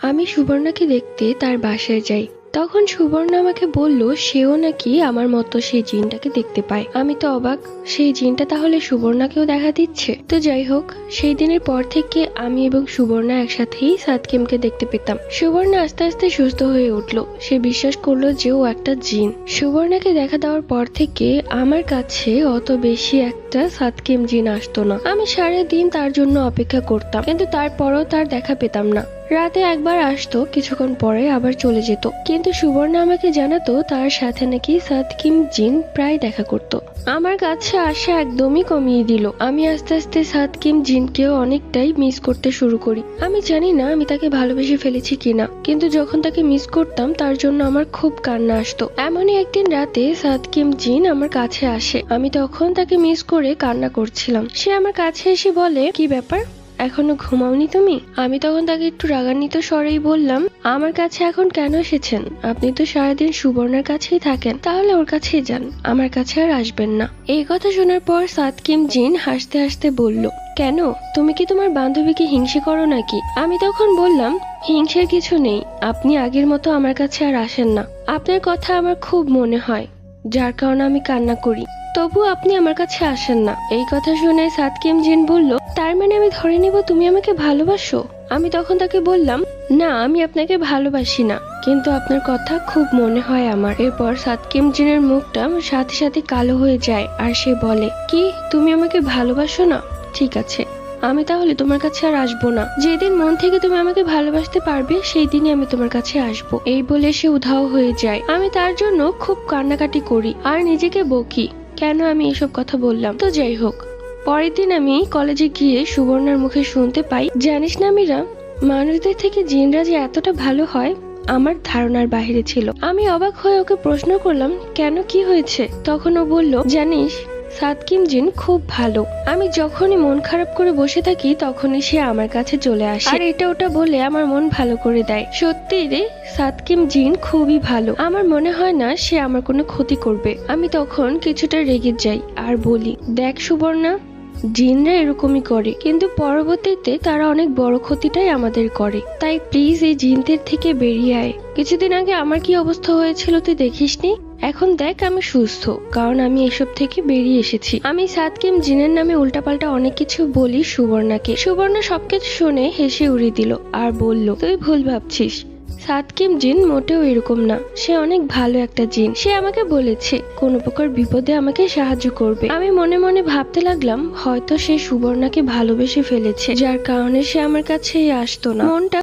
আমি সুবর্ণাকে দেখতে তার বাসায় যাই। তখন সুবর্ণা আমাকে বলল সেও নাকি আমার মতো সেই জিনটাকে দেখতে পায়। আমি তো অবাক, সেই জিনটা তাহলে সুবর্ণাকেও দেখা দিচ্ছে। তো যাই হোক, সেই দিনের পর থেকে আমি এবং সুবর্ণা একসাথেই সাদকিমকে দেখতে পেতাম। সুবর্ণা আস্তে আস্তে সুস্থ হয়ে উঠলো। সে বিশ্বাস করলো যে ও একটা জিন। সুবর্ণাকে দেখা দেওয়ার পর থেকে আমার কাছে অত বেশি একটা সাদকিম জিন আসতো না। আমি সারাদিন তার জন্য অপেক্ষা করতাম, কিন্তু তারপরও তার দেখা পেতাম না। রাতে একবার আসতো, কিছুক্ষণ পরে আবার চলে যেত। কিন্তু সুবর্ণা আমাকে জানাতো তার সাথে নাকি সাদকিম জিন প্রায় দেখা করত। আমার কাছে আসা একদমই কমিয়ে দিল। আমি আস্তে আস্তে সাদকিম জিনকেও অনেকটাই মিস করতে শুরু করি। আমি জানি না আমি তাকে ভালোবেসে ফেলেছি কিনা, কিন্তু যখন তাকে মিস করতাম তার জন্য আমার খুব কান্না আসতো। এমনই একদিন রাতে সাদকিম জিন আমার কাছে আসে। আমি তখন তাকে মিস করে কান্না করছিলাম। সে আমার কাছে এসে বলে, কি ব্যাপার, এখনো ঘুমাওনি তুমি? আমি তখন তাকে একটু রাগান্বিত স্বরেই বললাম, আমার কাছে এখন কেন এসেছেন? আপনি তো সারাদিন সুবর্ণার কাছেই থাকেন, তাহলে ওর কাছেই যান, আমার কাছে আর আসবেন না। এই কথা শোনার পর সাদকিম জিন হাসতে হাসতে বলল, কেন, তুমি কি তোমার বান্ধবীকে হিংসে করো নাকি? আমি তখন বললাম, হিংসের কিছু নেই, আপনি আগের মতো আমার কাছে আর আসেন না। আপনার কথা আমার খুব মনে হয়, যার কারণে আমি কান্না করি, তবু আপনি আমার কাছে আসেন না। এই কথা শুনে সাদকিম জিন বলল, তার মানে আমি ধরে নিব তুমি আমাকে ভালোবাসো? আমি তখন তাকে বললাম, না, আমি আপনাকে ভালোবাসি না, কিন্তু আপনার কথা খুব মনে হয় আমার। এরপর সাদকিম জিনের মুখটা সাথে সাথে কালো হয়ে যায় আর সে বলে, কি, তুমি আমাকে ভালোবাসো না? ঠিক আছে, আমি তাহলে তোমার কাছে আর আসবো না। যেদিন মন থেকে তুমি আমাকে ভালোবাসতে পারবে সেই দিনই আমি তোমার কাছে আসবো। এই বলে সে উধাও হয়ে যায়। আমি তার জন্য খুব কান্নাকাটি করি আর নিজেকে বকি, কেন আমি এসব কথা বললাম। তো যাই হোক, পরের দিন আমি কলেজে গিয়ে সুবর্ণার মুখে শুনতে পাই, জানিস না মীরা, মানুষদের থেকে জিনরা যে এতটা ভালো হয় আমার ধারণার বাইরে ছিল। আমি অবাক হয়ে ওকে প্রশ্ন করলাম, কেন, কি হয়েছে? তখন ও বলল, জানিস, সাদকিম জিন খুব ভালো। আমি যখনই মন খারাপ করে বসে থাকি তখনই সে আমার কাছে চলে আসে আর এটা ওটা বলে আমার মন ভালো করে দেয়। সত্যি রে, সাদকিম জিন খুবই ভালো। আমার মনে হয় না সে আমার কোনো ক্ষতি করবে। আমি তখন কিছুটা রেগে যাই আর বলি, দেখ সুবর্ণা, জিনরা এরকমই করে, কিন্তু পরবর্তীতে তারা অনেক বড় ক্ষতিটাই আমাদের করে। তাই প্লিজ এই জিনদের থেকে বেরিয়ে আয়। কিছুদিন আগে আমার কি অবস্থা হয়েছিল তুই দেখিসনি? এখন দেখ আমি সুস্থ, কারণ আমি এসব থেকে বেরিয়ে এসেছি। আমি সাদকিম জিনের নামে উল্টাপাল্টা অনেক কিছু বলি সুবর্ণাকে। সুবর্ণা সবকিছু শুনে হেসে উড়িয়ে দিল আর বলল, তুই ভুল ভাবছিস, সাদকিম জিন মোটেও এরকম না, সে অনেক ভালো একটা জিন। সে আমাকে বলেছে কোনো প্রকার বিপদে আমাকে সাহায্য করবে। আমি মনে মনে ভাবতে লাগলাম, হয়তো সে সুবর্ণাকে ভালোবেসে ফেলেছে, যার কারণে সে আমার কাছে আসতো না। মনটা